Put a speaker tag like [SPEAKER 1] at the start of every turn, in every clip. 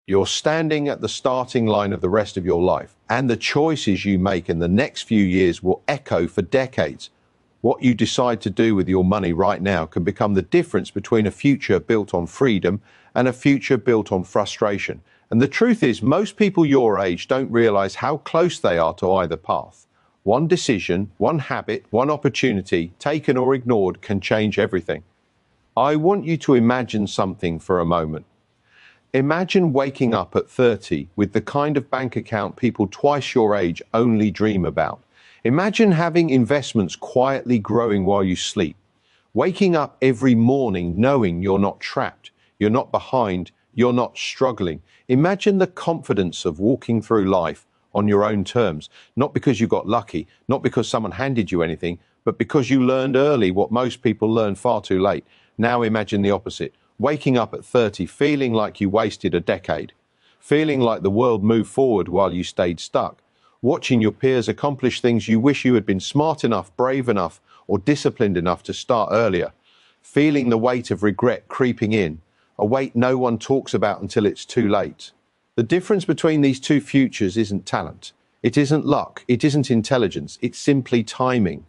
[SPEAKER 1] You're standing at the starting line of the rest of your life, and the choices you make in the next few years will echo for decades. What you decide to do with your money right now can become the difference between a future built on freedom and a future built on frustration. And the truth is, most people your age don't realize how close they are to either path. One decision, one habit, one opportunity, taken or ignored, can change everything. I want you to imagine something for a moment. Imagine waking up at 30 with the kind of bank account people twice your age only dream about. Imagine having investments quietly growing while you sleep. Waking up every morning knowing you're not trapped, you're not behind, you're not struggling. Imagine the confidence of walking through life on your own terms, not because you got lucky, not because someone handed you anything, but because you learned early what most people learn far too late. Now imagine the opposite. Waking up at 30 feeling like you wasted a decade, feeling like the world moved forward while you stayed stuck, watching your peers accomplish things you wish you had been smart enough, brave enough, or disciplined enough to start earlier, feeling the weight of regret creeping in, a weight no one talks about until it's too late. The difference between these two futures isn't talent, it isn't luck, it isn't intelligence, it's simply timing.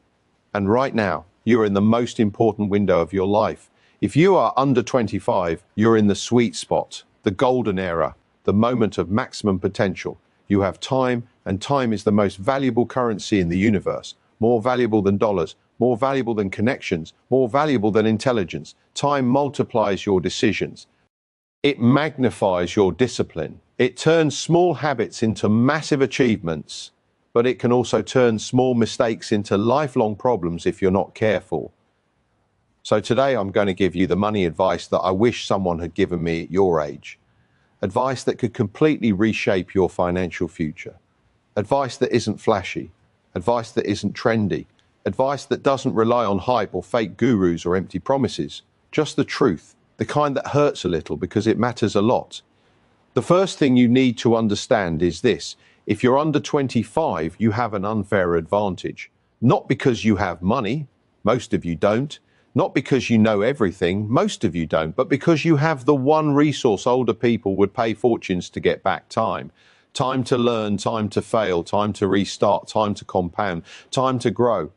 [SPEAKER 1] And right now, you're in the most important window of your life. If you are under 25, you're in the sweet spot, the golden era, the moment of maximum potential. You have time, and time is the most valuable currency in the universe. More valuable than dollars, more valuable than connections, more valuable than intelligence. Time multiplies your decisions. It magnifies your discipline. It turns small habits into massive achievements, but it can also turn small mistakes into lifelong problems if you're not careful. So today I'm going to give you the money advice that I wish someone had given me at your age. Advice that could completely reshape your financial future. Advice that isn't flashy. Advice that isn't trendy. Advice that doesn't rely on hype or fake gurus or empty promises. Just the truth, the kind that hurts a little because it matters a lot. The first thing you need to understand is this. If you're under 25, you have an unfair advantage. Not because you have money, most of you don't. Not because you know everything, most of you don't, but because you have the one resource older people would pay fortunes to get back: time. Time to learn, time to fail, time to restart, time to compound, time to grow.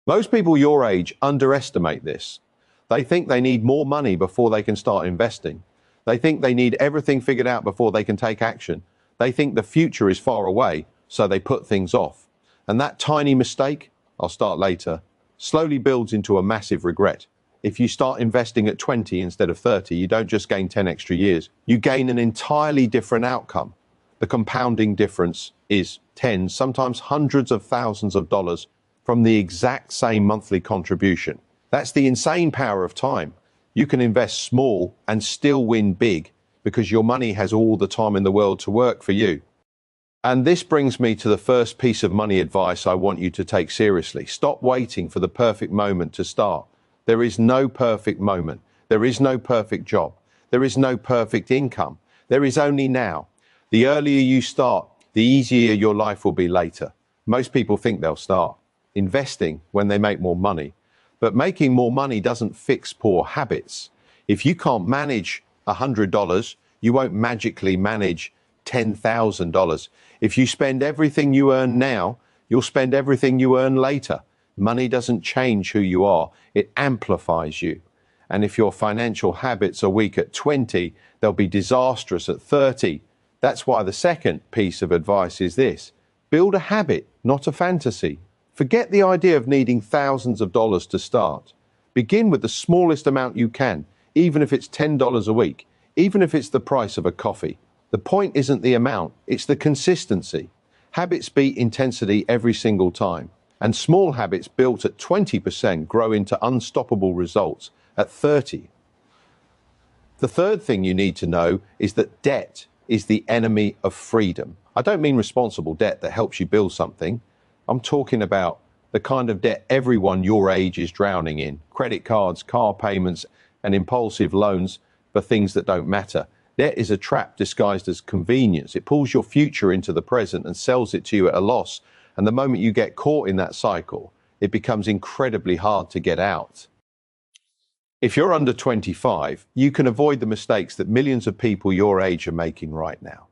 [SPEAKER 1] Most people your age underestimate this. They think they need more money before they can start investing. They think they need everything figured out before they can take action. They think the future is far away, so they put things off. And that tiny mistake, I'll start later, slowly builds into a massive regret. If you start investing at 20 instead of 30, you don't just gain 10 extra years, you gain an entirely different outcome. The compounding difference is tens, sometimes hundreds of thousands of dollars from the exact same monthly contribution. That's the insane power of time. You can invest small and still win big because your money has all the time in the world to work for you. And this brings me to the first piece of money advice I want you to take seriously. Stop waiting for the perfect moment to start. There is no perfect moment. There is no perfect job. There is no perfect income. There is only now. The earlier you start, the easier your life will be later. Most people think they'll start investing when they make more money. But making more money doesn't fix poor habits. If you can't manage $100, you won't magically manage $10,000. If you spend everything you earn now, you'll spend everything you earn later. Money doesn't change who you are, it amplifies you. And if your financial habits are weak at 20, they'll be disastrous at 30. That's why the second piece of advice is this: build a habit, not a fantasy. Forget the idea of needing thousands of dollars to start. Begin with the smallest amount you can, even if it's $10 a week, even if it's the price of a coffee. The point isn't the amount, it's the consistency. Habits beat intensity every single time, and small habits built at 20% grow into unstoppable results at 30. The third thing you need to know is that debt is the enemy of freedom. I don't mean responsible debt that helps you build something. I'm talking about the kind of debt everyone your age is drowning in. Credit cards, car payments, and impulsive loans for things that don't matter. Debt is a trap disguised as convenience. It pulls your future into the present and sells it to you at a loss. And the moment you get caught in that cycle, it becomes incredibly hard to get out. If you're under 25, you can avoid the mistakes that millions of people your age are making right now.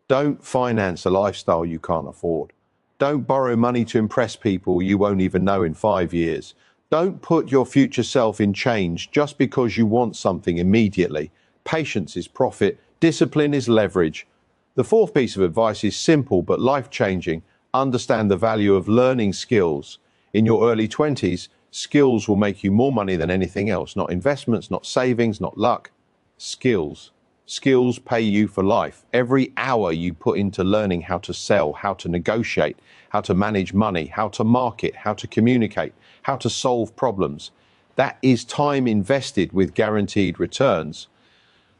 [SPEAKER 1] Don't finance a lifestyle you can't afford. Don't borrow money to impress people you won't even know in 5 years. Don't put your future self in change just because you want something immediately. Patience is profit, discipline is leverage. The fourth piece of advice is simple but life-changing. Understand the value of learning skills. In your early 20s, skills will make you more money than anything else. Not investments, not savings, not luck. Skills. Skills pay you for life. Every hour you put into learning how to sell, how to negotiate, how to manage money, how to market, how to communicate, how to solve problems, that is time invested with guaranteed returns.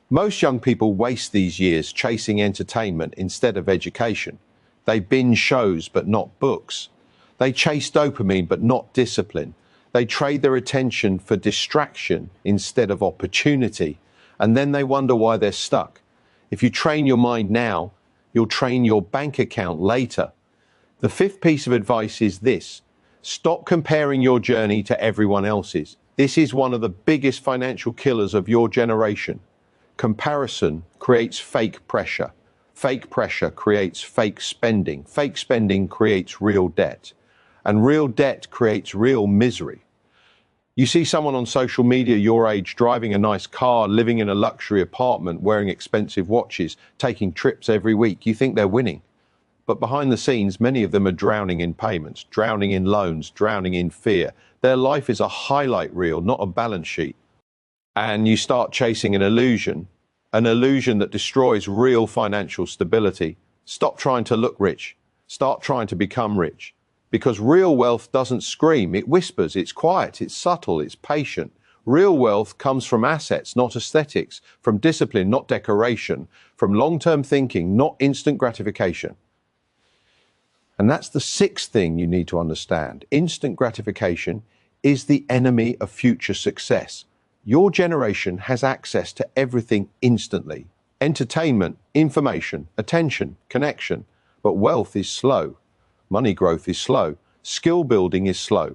[SPEAKER 1] Most young people waste these years chasing entertainment instead of education. They binge shows but not books. They chase dopamine but not discipline. They trade their attention for distraction instead of opportunity. And then they wonder why they're stuck. If you train your mind now, you'll train your bank account later. The fifth piece of advice is this: stop comparing your journey to everyone else's. This is one of the biggest financial killers of your generation. Comparison creates fake pressure. Fake pressure creates fake spending. Fake spending creates real debt. And real debt creates real misery. You see someone on social media your age driving a nice car, living in a luxury apartment, wearing expensive watches, taking trips every week. You think they're winning. But behind the scenes, many of them are drowning in payments, drowning in loans, drowning in fear. Their life is a highlight reel, not a balance sheet. And you start chasing an illusion that destroys real financial stability. Stop trying to look rich. Start trying to become rich. Because real wealth doesn't scream, it whispers, it's quiet, it's subtle, it's patient. Real wealth comes from assets, not aesthetics, from discipline, not decoration, from long-term thinking, not instant gratification. And that's the sixth thing you need to understand. Instant gratification is the enemy of future success. Your generation has access to everything instantly. Entertainment, information, attention, connection. But wealth is slow. Money growth is slow. Skill building is slow.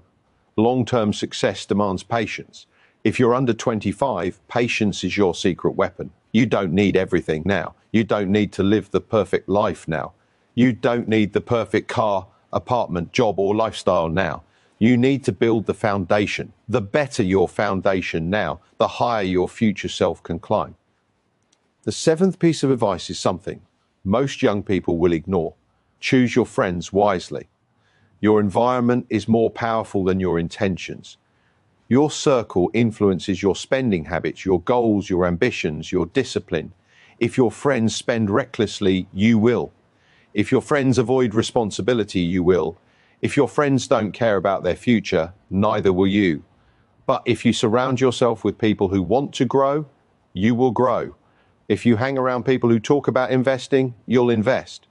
[SPEAKER 1] Long-term success demands patience. If you're under 25, patience is your secret weapon. You don't need everything now. You don't need to live the perfect life now. You don't need the perfect car, apartment, job, or lifestyle now. You need to build the foundation. The better your foundation now, the higher your future self can climb. The seventh piece of advice is something most young people will ignore. Choose your friends wisely. Your environment is more powerful than your intentions. Your circle influences your spending habits, your goals, your ambitions, your discipline. If your friends spend recklessly, you will. If your friends avoid responsibility, you will. If your friends don't care about their future, neither will you. But if you surround yourself with people who want to grow, you will grow. If you hang around people who talk about investing, you'll invest.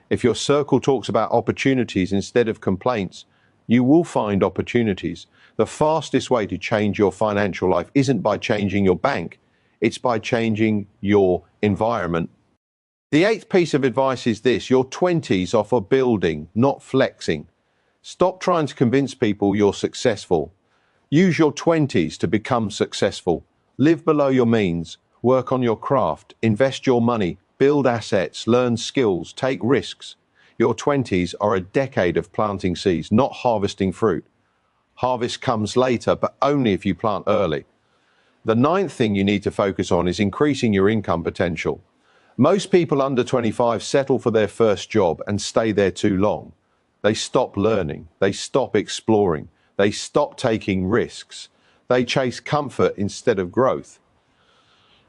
[SPEAKER 1] If your circle talks about opportunities instead of complaints, you will find opportunities. The fastest way to change your financial life isn't by changing your bank, it's by changing your environment. The eighth piece of advice is this: your 20s are for building, not flexing. Stop trying to convince people you're successful. Use your 20s to become successful. Live below your means, work on your craft, invest your money, build assets, learn skills, take risks. Your 20s are a decade of planting seeds, not harvesting fruit. Harvest comes later, but only if you plant early. The ninth thing you need to focus on is increasing your income potential. Most people under 25 settle for their first job and stay there too long. They stop learning, they stop exploring, they stop taking risks. They chase comfort instead of growth.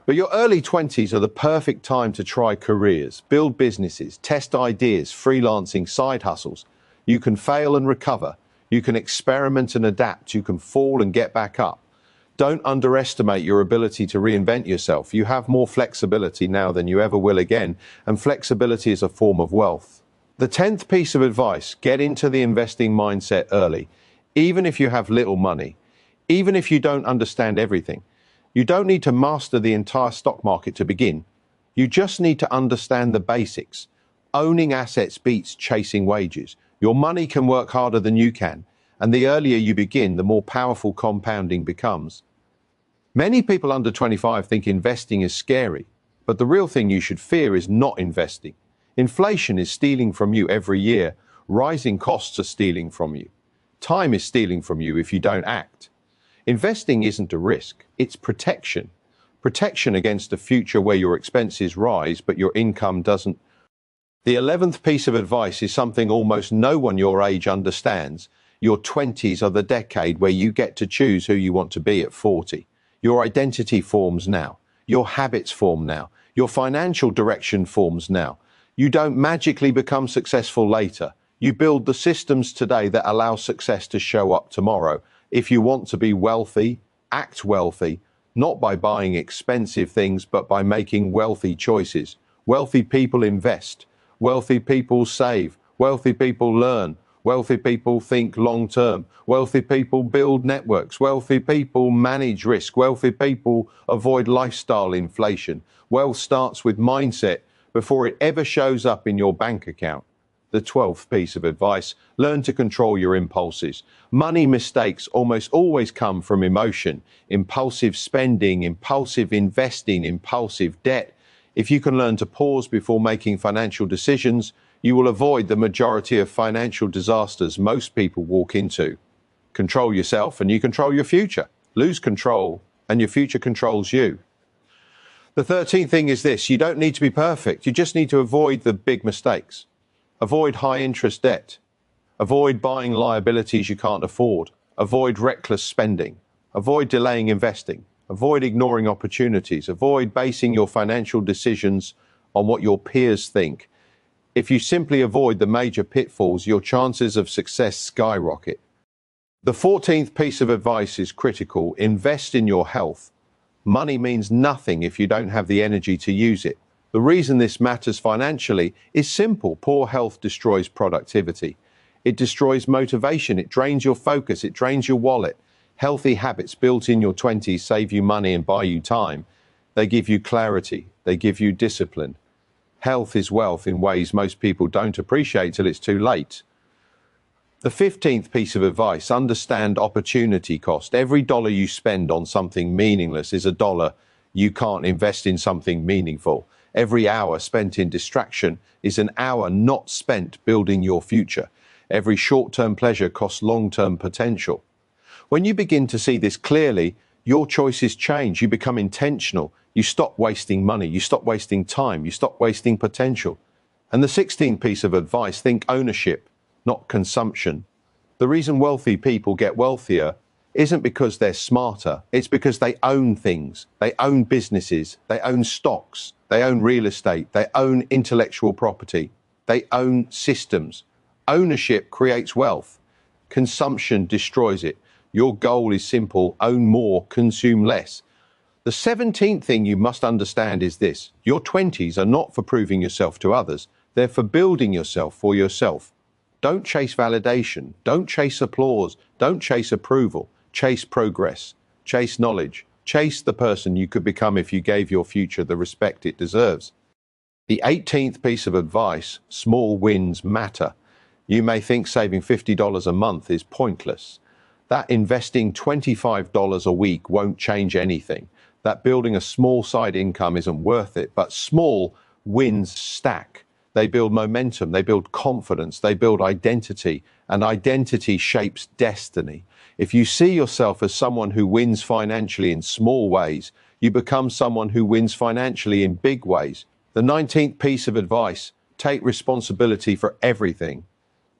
[SPEAKER 1] But your early 20s are the perfect time to try careers, build businesses, test ideas, freelancing, side hustles. You can fail and recover. You can experiment and adapt. You can fall and get back up. Don't underestimate your ability to reinvent yourself. You have more flexibility now than you ever will again, and flexibility is a form of wealth. The 10th piece of advice: get into the investing mindset early. Even if you have little money, even if you don't understand everything, you don't need to master the entire stock market to begin. You just need to understand the basics. Owning assets beats chasing wages. Your money can work harder than you can, and the earlier you begin, the more powerful compounding becomes. Many people under 25 think investing is scary, but the real thing you should fear is not investing. Inflation is stealing from you every year. Rising costs are stealing from you. Time is stealing from you if you don't act. Investing isn't a risk, it's protection. Protection against a future where your expenses rise but your income doesn't. The 11th piece of advice is something almost no one your age understands. Your 20s are the decade where you get to choose who you want to be at 40. Your identity forms now. Your habits form now. Your financial direction forms now. You don't magically become successful later. You build the systems today that allow success to show up tomorrow. If you want to be wealthy, act wealthy, not by buying expensive things, but by making wealthy choices. Wealthy people invest. Wealthy people save. Wealthy people learn. Wealthy people think long term. Wealthy people build networks. Wealthy people manage risk. Wealthy people avoid lifestyle inflation. Wealth starts with mindset before it ever shows up in your bank account. The 12th piece of advice, learn to control your impulses. Money mistakes almost always come from emotion, impulsive spending, impulsive investing, impulsive debt. If you can learn to pause before making financial decisions, you will avoid the majority of financial disasters most people walk into. Control yourself and you control your future. Lose control and your future controls you. The 13th thing is this, you don't need to be perfect. You just need to avoid the big mistakes. Avoid high interest debt. Avoid buying liabilities you can't afford. Avoid reckless spending. Avoid delaying investing. Avoid ignoring opportunities. Avoid basing your financial decisions on what your peers think. If you simply avoid the major pitfalls, your chances of success skyrocket. The 14th piece of advice is critical. Invest in your health. Money means nothing if you don't have the energy to use it. The reason this matters financially is simple. Poor health destroys productivity. It destroys motivation. It drains your focus. It drains your wallet. Healthy habits built in your 20s save you money and buy you time. They give you clarity. They give you discipline. Health is wealth in ways most people don't appreciate till it's too late. The 15th piece of advice, understand opportunity cost. Every dollar you spend on something meaningless is a dollar you can't invest in something meaningful. Every hour spent in distraction is an hour not spent building your future. Every short-term pleasure costs long-term potential. When you begin to see this clearly, your choices change. You become intentional. You stop wasting money. You stop wasting time. You stop wasting potential. And the 16th piece of advice, think ownership, not consumption. The reason wealthy people get wealthier isn't because they're smarter. It's because they own things. They own businesses. They own stocks. They own real estate. They own intellectual property. They own systems. Ownership creates wealth. Consumption destroys it. Your goal is simple. Own more, consume less. The 17th thing you must understand is this. Your 20s are not for proving yourself to others. They're for building yourself for yourself. Don't chase validation. Don't chase applause. Don't chase approval. Chase progress. Chase knowledge. Chase the person you could become if you gave your future the respect it deserves. The 18th piece of advice, small wins matter. You may think saving $50 a month is pointless. That investing $25 a week won't change anything. That building a small side income isn't worth it, but small wins stack. They build momentum, they build confidence, they build identity, and identity shapes destiny. If you see yourself as someone who wins financially in small ways, you become someone who wins financially in big ways. The 19th piece of advice, take responsibility for everything.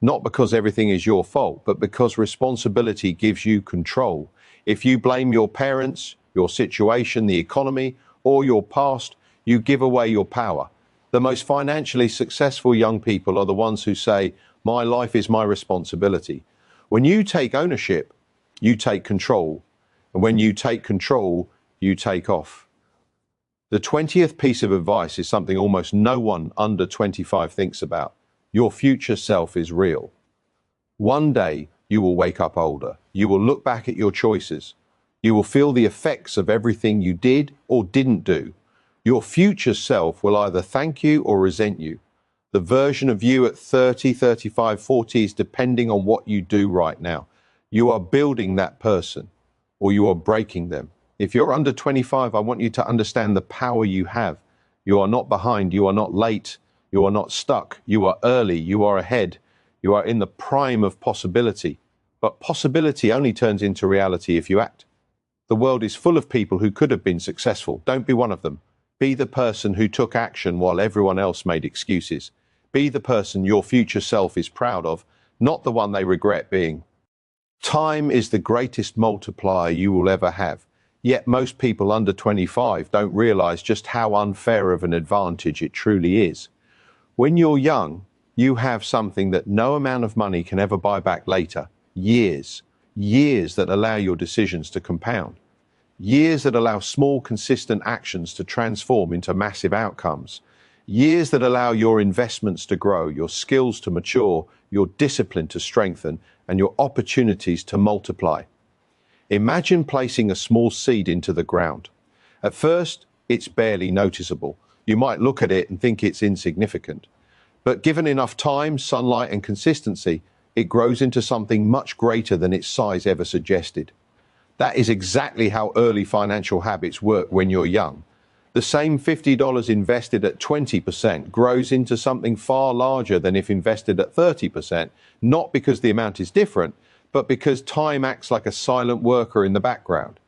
[SPEAKER 1] Not because everything is your fault, but because responsibility gives you control. If you blame your parents, your situation, the economy, or your past, you give away your power. The most financially successful young people are the ones who say, my life is my responsibility. When you take ownership, you take control. And when you take control, you take off. The 20th piece of advice is something almost no one under 25 thinks about. Your future self is real. One day, you will wake up older. You will look back at your choices. You will feel the effects of everything you did or didn't do. Your future self will either thank you or resent you. The version of you at 30, 35, 40 is depending on what you do right now. You are building that person or you are breaking them. If you're under 25, I want you to understand the power you have. You are not behind, you are not late, you are not stuck, you are early, you are ahead, you are in the prime of possibility. But possibility only turns into reality if you act. The world is full of people who could have been successful. Don't be one of them. Be the person who took action while everyone else made excuses. Be the person your future self is proud of, not the one they regret being. Time is the greatest multiplier you will ever have. Yet most people under 25 don't realize just how unfair of an advantage it truly is. When you're young, you have something that no amount of money can ever buy back later. Years. Years that allow your decisions to compound. Years that allow small, consistent actions to transform into massive outcomes. Years that allow your investments to grow, your skills to mature, your discipline to strengthen, and your opportunities to multiply. Imagine placing a small seed into the ground. At first, it's barely noticeable. You might look at it and think it's insignificant. But given enough time, sunlight, and consistency, it grows into something much greater than its size ever suggested. That is exactly how early financial habits work when you're young. The same $50 invested at 20% grows into something far larger than if invested at 30%, not because the amount is different, but because time acts like a silent worker in the background.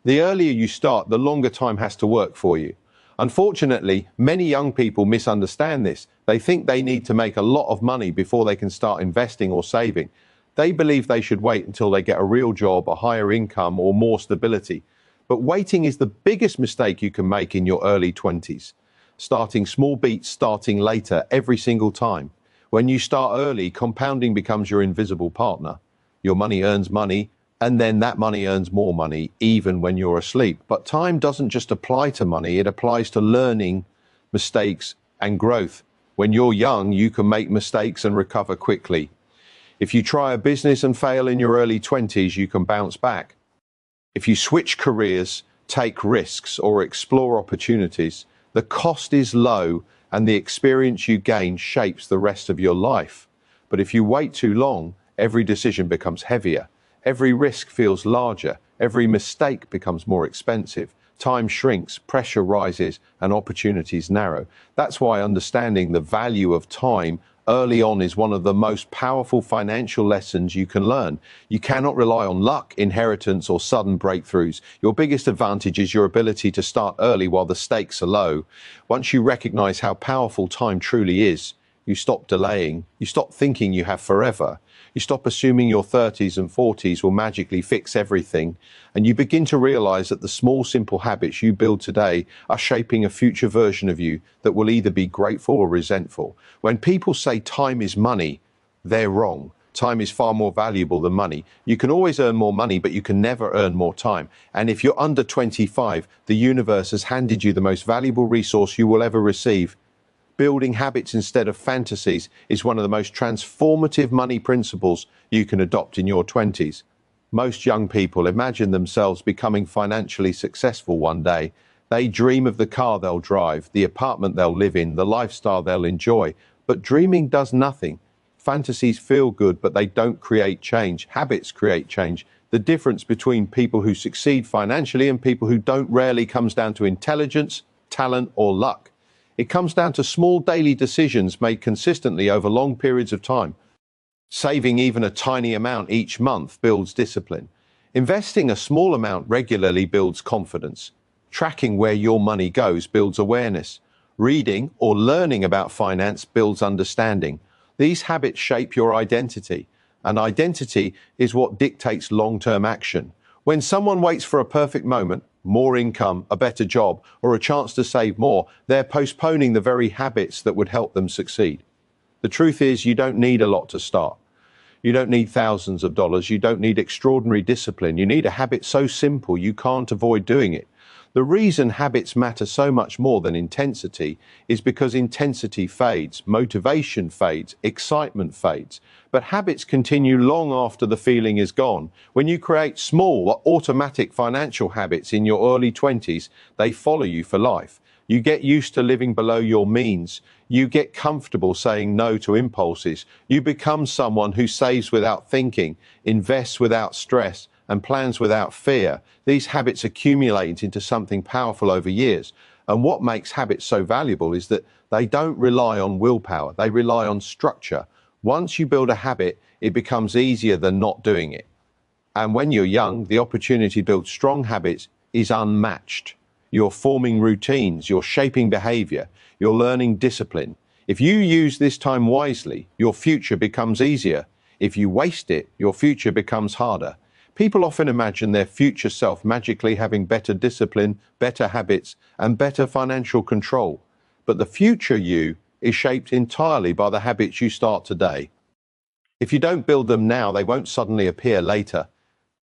[SPEAKER 1] The earlier you start, the longer time has to work for you. Unfortunately, many young people misunderstand this. They think they need to make a lot of money before they can start investing or saving. They believe they should wait until they get a real job, a higher income, or more stability. But waiting is the biggest mistake you can make in your early 20s. Starting small beats, starting later every single time. When you start early, compounding becomes your invisible partner. Your money earns money, and then that money earns more money, even when you're asleep. But time doesn't just apply to money, it applies to learning, mistakes, and growth. When you're young, you can make mistakes and recover quickly. If you try a business and fail in your early 20s, you can bounce back. If you switch careers, take risks, or explore opportunities, the cost is low and the experience you gain shapes the rest of your life. But if you wait too long, every decision becomes heavier. Every risk feels larger. Every mistake becomes more expensive. Time shrinks, pressure rises, and opportunities narrow. That's why understanding the value of time early on is one of the most powerful financial lessons you can learn. You cannot rely on luck, inheritance, or sudden breakthroughs. Your biggest advantage is your ability to start early while the stakes are low. Once you recognize how powerful time truly is, you stop delaying. You stop thinking you have forever. You stop assuming your 30s and 40s will magically fix everything. And you begin to realize that the small, simple habits you build today are shaping a future version of you that will either be grateful or resentful. When people say time is money, they're wrong. Time is far more valuable than money. You can always earn more money, but you can never earn more time. And if you're under 25, the universe has handed you the most valuable resource you will ever receive. Building habits instead of fantasies is one of the most transformative money principles you can adopt in your 20s. Most young people imagine themselves becoming financially successful one day. They dream of the car they'll drive, the apartment they'll live in, the lifestyle they'll enjoy. But dreaming does nothing. Fantasies feel good, but they don't create change. Habits create change. The difference between people who succeed financially and people who don't rarely comes down to intelligence, talent, or luck. It comes down to small daily decisions made consistently over long periods of time. Saving even a tiny amount each month builds discipline. Investing a small amount regularly builds confidence. Tracking where your money goes builds awareness. Reading or learning about finance builds understanding. These habits shape your identity, and identity is what dictates long-term action. When someone waits for a perfect moment, more income, a better job, or a chance to save more, they're postponing the very habits that would help them succeed. The truth is, you don't need a lot to start. You don't need thousands of dollars. You don't need extraordinary discipline. You need a habit so simple you can't avoid doing it. The reason habits matter so much more than intensity is because intensity fades, motivation fades, excitement fades. But habits continue long after the feeling is gone. When you create small, automatic financial habits in your early 20s, they follow you for life. You get used to living below your means. You get comfortable saying no to impulses. You become someone who saves without thinking, invests without stress, and plans without fear, these habits accumulate into something powerful over years. And what makes habits so valuable is that they don't rely on willpower, they rely on structure. Once you build a habit, it becomes easier than not doing it. And when you're young, the opportunity to build strong habits is unmatched. You're forming routines, you're shaping behavior, you're learning discipline. If you use this time wisely, your future becomes easier. If you waste it, your future becomes harder. People often imagine their future self magically having better discipline, better habits, and better financial control. But the future you is shaped entirely by the habits you start today. If you don't build them now, they won't suddenly appear later.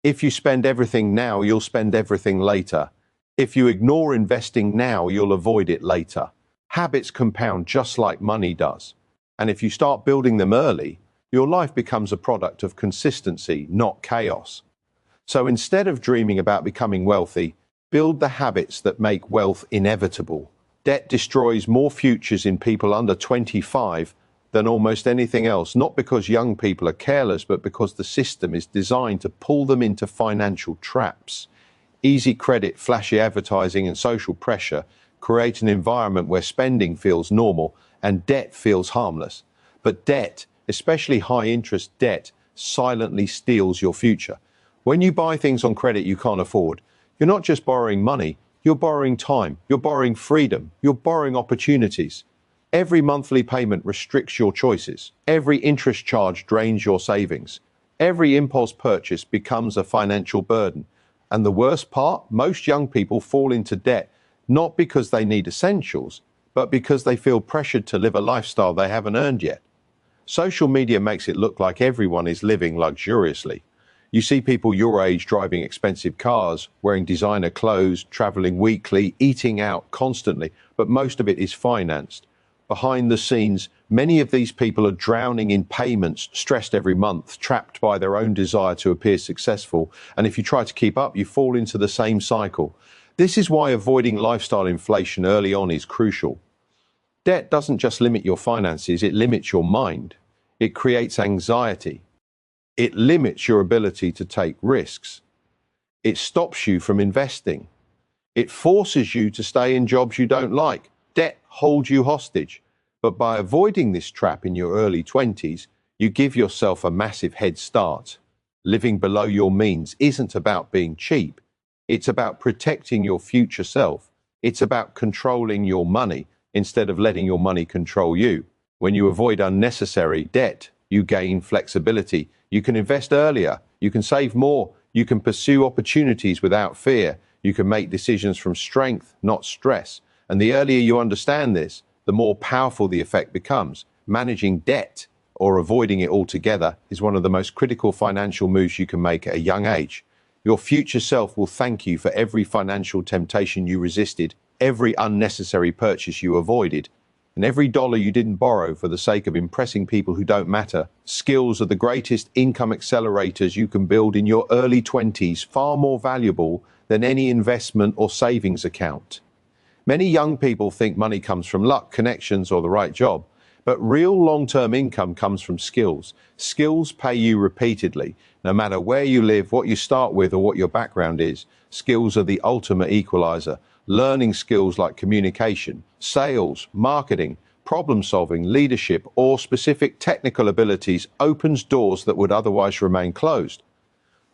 [SPEAKER 1] If you spend everything now, you'll spend everything later. If you ignore investing now, you'll avoid it later. Habits compound just like money does. And if you start building them early, your life becomes a product of consistency, not chaos. So instead of dreaming about becoming wealthy, build the habits that make wealth inevitable. Debt destroys more futures in people under 25 than almost anything else, not because young people are careless, but because the system is designed to pull them into financial traps. Easy credit, flashy advertising, and social pressure create an environment where spending feels normal and debt feels harmless. But debt, especially high-interest debt, silently steals your future. When you buy things on credit you can't afford, you're not just borrowing money, you're borrowing time, you're borrowing freedom, you're borrowing opportunities. Every monthly payment restricts your choices. Every interest charge drains your savings. Every impulse purchase becomes a financial burden. And the worst part, most young people fall into debt not because they need essentials, but because they feel pressured to live a lifestyle they haven't earned yet. Social media makes it look like everyone is living luxuriously. You see people your age driving expensive cars, wearing designer clothes, traveling weekly, eating out constantly, but most of it is financed. Behind the scenes, many of these people are drowning in payments, stressed every month, trapped by their own desire to appear successful. And if you try to keep up, you fall into the same cycle. This is why avoiding lifestyle inflation early on is crucial. Debt doesn't just limit your finances, it limits your mind. It creates anxiety. It limits your ability to take risks. It stops you from investing. It forces you to stay in jobs you don't like. Debt holds you hostage. But by avoiding this trap in your early 20s, you give yourself a massive head start. Living below your means isn't about being cheap. It's about protecting your future self. It's about controlling your money instead of letting your money control you. When you avoid unnecessary debt, you gain flexibility. You can invest earlier. You can save more. You can pursue opportunities without fear. You can make decisions from strength, not stress. And the earlier you understand this, the more powerful the effect becomes. Managing debt or avoiding it altogether is one of the most critical financial moves you can make at a young age. Your future self will thank you for every financial temptation you resisted, every unnecessary purchase you avoided, and every dollar you didn't borrow for the sake of impressing people who don't matter. Skills are the greatest income accelerators you can build in your early 20s, far more valuable than any investment or savings account. Many young people think money comes from luck, connections, or the right job, but real long-term income comes from skills. Skills pay you repeatedly, no matter where you live, what you start with, or what your background is. Skills are the ultimate equalizer. Learning skills like communication, sales, marketing, problem-solving, leadership, or specific technical abilities opens doors that would otherwise remain closed.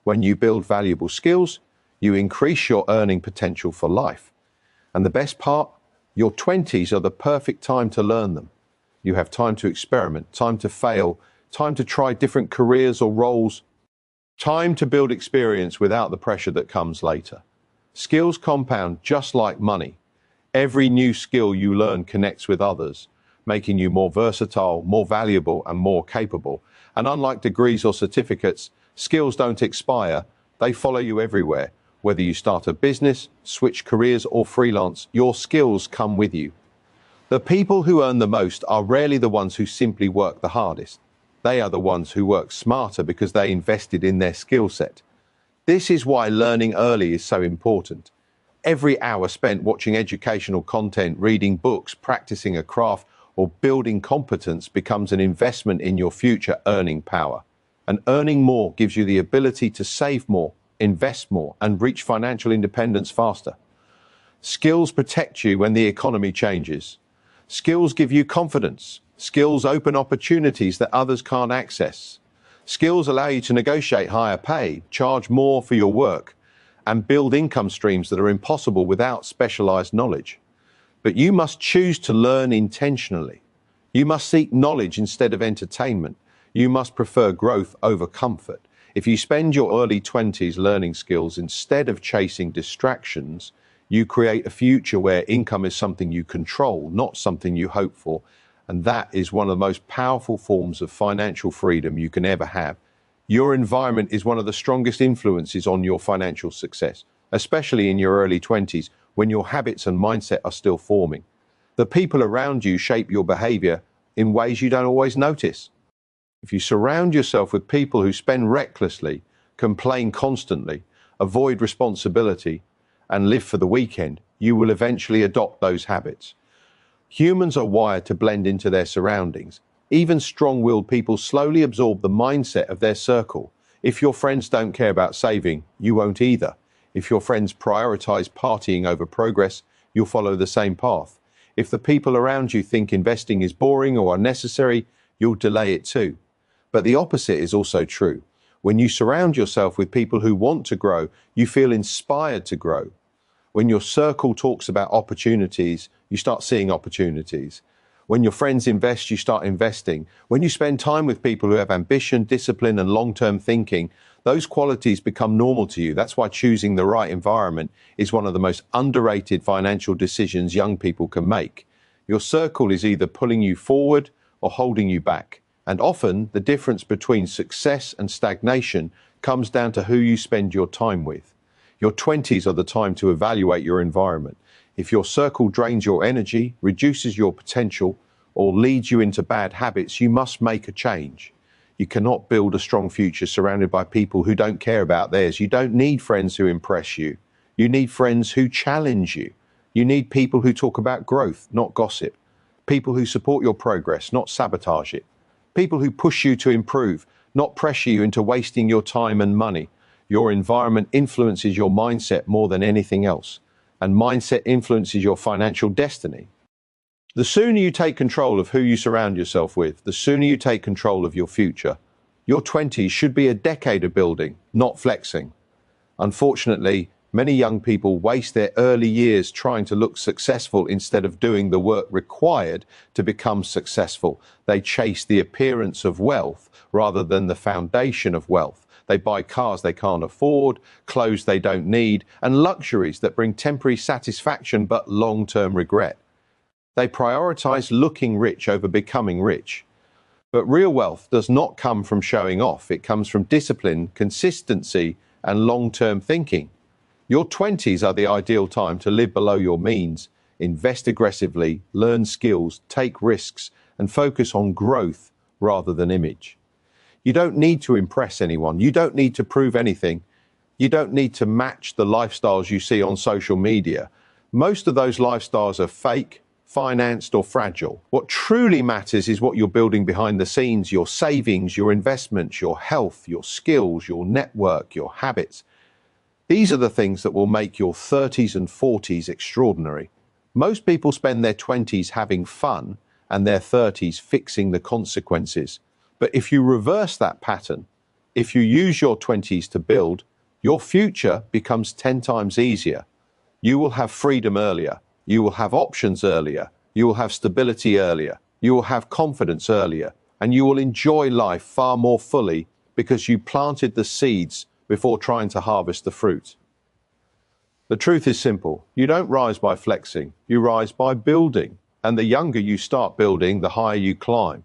[SPEAKER 1] When you build valuable skills, you increase your earning potential for life. And the best part, your 20s are the perfect time to learn them. You have time to experiment, time to fail, time to try different careers or roles, time to build experience without the pressure that comes later. Skills compound just like money. Every new skill you learn connects with others, making you more versatile, more valuable, and more capable. And unlike degrees or certificates, skills don't expire. They follow you everywhere. Whether you start a business, switch careers, or freelance, your skills come with you. The people who earn the most are rarely the ones who simply work the hardest. They are the ones who work smarter because they invested in their skill set. This is why learning early is so important. Every hour spent watching educational content, reading books, practicing a craft, or building competence becomes an investment in your future earning power. And earning more gives you the ability to save more, invest more, and reach financial independence faster. Skills protect you when the economy changes. Skills give you confidence. Skills open opportunities that others can't access. Skills allow you to negotiate higher pay, charge more for your work, and build income streams that are impossible without specialized knowledge. But you must choose to learn intentionally. You must seek knowledge instead of entertainment. You must prefer growth over comfort. If you spend your early 20s learning skills instead of chasing distractions, you create a future where income is something you control, not something you hope for. And that is one of the most powerful forms of financial freedom you can ever have. Your environment is one of the strongest influences on your financial success, especially in your early 20s when your habits and mindset are still forming. The people around you shape your behavior in ways you don't always notice. If you surround yourself with people who spend recklessly, complain constantly, avoid responsibility, and live for the weekend, you will eventually adopt those habits. Humans are wired to blend into their surroundings. Even strong-willed people slowly absorb the mindset of their circle. If your friends don't care about saving, you won't either. If your friends prioritize partying over progress, you'll follow the same path. If the people around you think investing is boring or unnecessary, you'll delay it too. But the opposite is also true. When you surround yourself with people who want to grow, you feel inspired to grow. When your circle talks about opportunities, you start seeing opportunities. When your friends invest, you start investing. When you spend time with people who have ambition, discipline, and long-term thinking, those qualities become normal to you. That's why choosing the right environment is one of the most underrated financial decisions young people can make. Your circle is either pulling you forward or holding you back. And often, the difference between success and stagnation comes down to who you spend your time with. Your 20s are the time to evaluate your environment. If your circle drains your energy, reduces your potential, or leads you into bad habits, you must make a change. You cannot build a strong future surrounded by people who don't care about theirs. You don't need friends who impress you. You need friends who challenge you. You need people who talk about growth, not gossip. People who support your progress, not sabotage it. People who push you to improve, not pressure you into wasting your time and money. Your environment influences your mindset more than anything else, and mindset influences your financial destiny. The sooner you take control of who you surround yourself with, the sooner you take control of your future. Your 20s should be a decade of building, not flexing. Unfortunately, many young people waste their early years trying to look successful instead of doing the work required to become successful. They chase the appearance of wealth rather than the foundation of wealth. They buy cars they can't afford, clothes they don't need, and luxuries that bring temporary satisfaction but long-term regret. They prioritize looking rich over becoming rich. But real wealth does not come from showing off. It comes from discipline, consistency, and long-term thinking. Your 20s are the ideal time to live below your means, invest aggressively, learn skills, take risks, and focus on growth rather than image. You don't need to impress anyone. You don't need to prove anything. You don't need to match the lifestyles you see on social media. Most of those lifestyles are fake, financed, or fragile. What truly matters is what you're building behind the scenes, your savings, your investments, your health, your skills, your network, your habits. These are the things that will make your 30s and 40s extraordinary. Most people spend their 20s having fun and their 30s fixing the consequences. But if you reverse that pattern, if you use your 20s to build, your future becomes 10 times easier. You will have freedom earlier. You will have options earlier. You will have stability earlier. You will have confidence earlier. And you will enjoy life far more fully because you planted the seeds before trying to harvest the fruit. The truth is simple. You don't rise by flexing. You rise by building. And the younger you start building, the higher you climb.